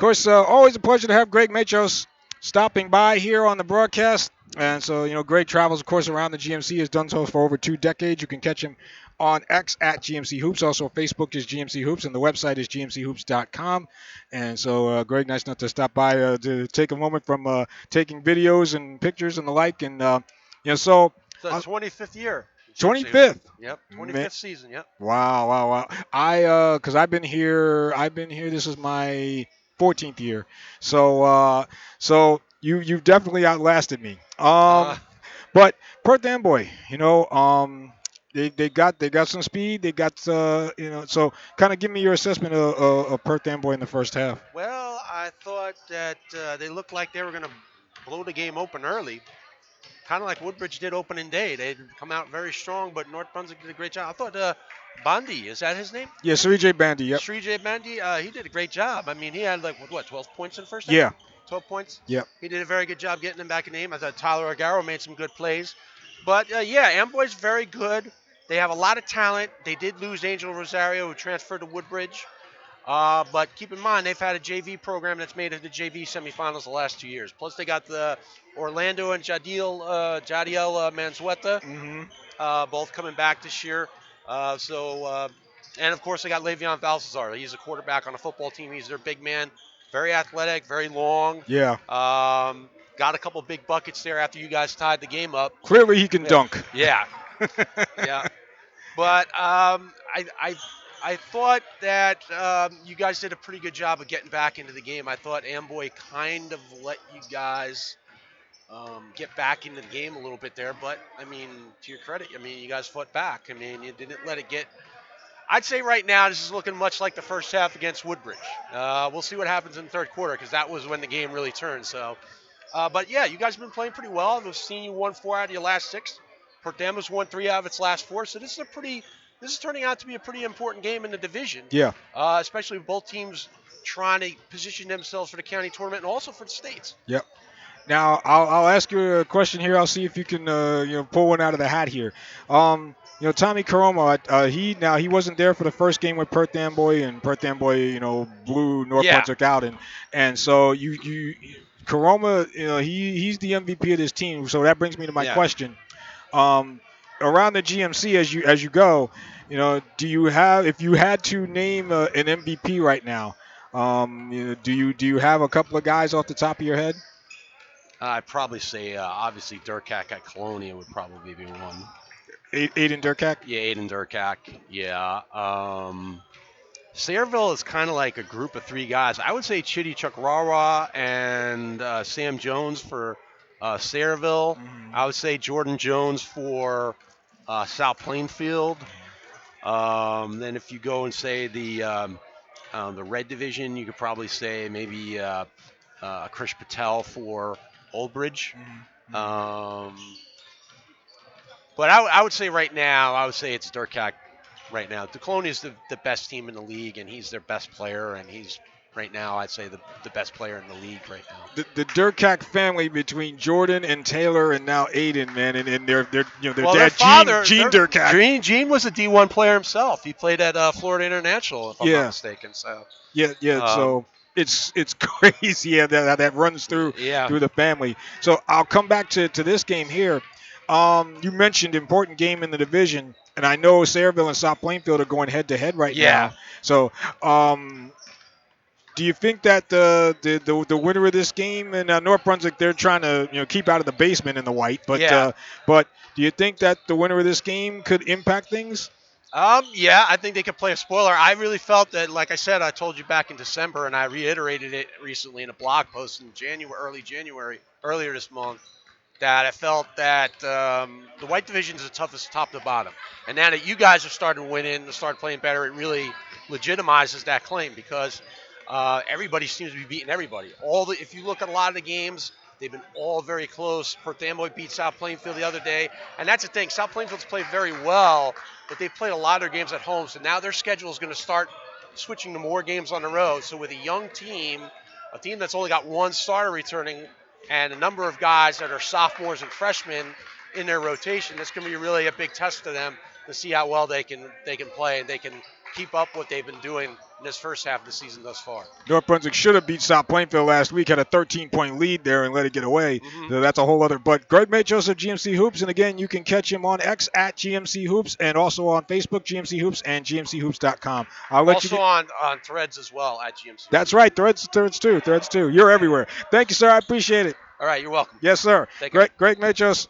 course, always a pleasure to have Greg Machos stopping by here on the broadcast. And so, Greg travels, of course, around the GMC, has done so for over 2 decades. You can catch him on X at GMC Hoops. Also, Facebook is GMC Hoops, and the website is gmchoops.com. And so, Greg, nice enough to stop by to take a moment from taking videos and pictures and the like. And, so. It's the 25th year. 25th. Yep, 25th season. Yep. Wow. Because I've been here. This is my 14th year. So you've definitely outlasted me. But Perth Amboy, they got some speed. They got So kind of give me your assessment of Perth Amboy in the first half. Well, I thought that they looked like they were going to blow the game open early. Kind of like Woodbridge did opening day. They'd come out very strong, but North Brunswick did a great job. I thought Bondi, is that his name? Yeah, Sri J. Bandy, yep. Sri J. Bandy, he did a great job. I mean, he had 12 points in the first half? Yeah. 12 points? Yep. He did a very good job getting them back in the game. I thought Tyler Agaro made some good plays. But, Amboy's very good. They have a lot of talent. They did lose Angel Rosario, who transferred to Woodbridge. But keep in mind, they've had a JV program that's made it to JV semifinals the last 2 years. Plus, they got the Orlando and Jadiel Manzueta, both coming back this year. And of course, they got Le'Veon Balthazar. He's a quarterback on a football team. He's their big man, very athletic, very long. Yeah. Got a couple big buckets there after you guys tied the game up. Clearly, he can dunk. Yeah. Yeah. But I thought that you guys did a pretty good job of getting back into the game. I thought Amboy kind of let you guys get back into the game a little bit there. But, I mean, to your credit, you guys fought back. I mean, you didn't let it get – I'd say right now this is looking much like the first half against Woodbridge. We'll see what happens in the third quarter because that was when the game really turned. So, but, yeah, you guys have been playing pretty well. I've seen you won 4 out of your last 6. Perth Amboy's won 3 out of its last 4. So this is turning out to be a pretty important game in the division. Yeah. Especially with both teams trying to position themselves for the county tournament and also for the states. Yep. Now I'll ask you a question here. I'll see if you can pull one out of the hat here. Tommy Caroma, he wasn't there for the first game with Perth Amboy, and Perth Amboy blew North Brunswick out, and so you Caroma, he's the MVP of this team. So that brings me to my question. Around the GMC as you go, do you have, if you had to name an MVP right now, do you have a couple of guys off the top of your head? I'd probably say obviously Durkak at Colonia would probably be one. Aiden Durkak? Yeah, Aiden Durkak. Yeah. Sayreville is kind of like a group of 3 guys. I would say Chitty Chukwarawa and Sam Jones for Sayreville. Mm-hmm. I would say Jordan Jones for South Plainfield. Then if you go and say the red division, you could probably say maybe Krish Patel for Old Bridge. Mm-hmm. But I would say right now, it's Durkak right now. DeColonia is the best team in the league, and he's their best player, and he's right now, I'd say the best player in the league right now. The Durkak family between Jordan and Taylor and now Aiden, man, and their their dad, father, Gene Durkak. Gene was a D1 player himself. He played at Florida International, if I'm not mistaken. So so it's crazy that runs through the family. So I'll come back to this game here. You mentioned important game in the division, and I know Sayreville and South Plainfield are going head-to-head right now. So do you think that the winner of this game, and North Brunswick, they're trying to keep out of the basement in the white, but do you think that the winner of this game could impact things? I think they could play a spoiler. I really felt that, like I said, I told you back in December, and I reiterated it recently in a blog post in earlier this month, that I felt that the white division is the toughest top to bottom. And now that you guys are starting to win in and start playing better, it really legitimizes that claim because everybody seems to be beating everybody. If you look at a lot of the games, they've been all very close. Perth Amboy beat South Plainfield the other day. And that's the thing. South Plainfield's played very well, but they've played a lot of their games at home. So now their schedule is going to start switching to more games on the road. So with a young team, a team that's only got 1 starter returning, and a number of guys that are sophomores and freshmen in their rotation, that's going to be really a big test to them to see how well they can play and they can keep up what they've been doing in this first half of the season thus far. North Brunswick should have beat South Plainfield last week, had a 13-point lead there and let it get away. So that's a whole other. But Greg Machos of GMC Hoops, and again, you can catch him on X at GMC Hoops and also on Facebook, GMC Hoops, and GMCHoops.com. I'll let also you on Threads as well at GMC. That's right, Threads too. You're everywhere. Thank you, sir. I appreciate it. All right, you're welcome. Yes, sir. Greg Machos.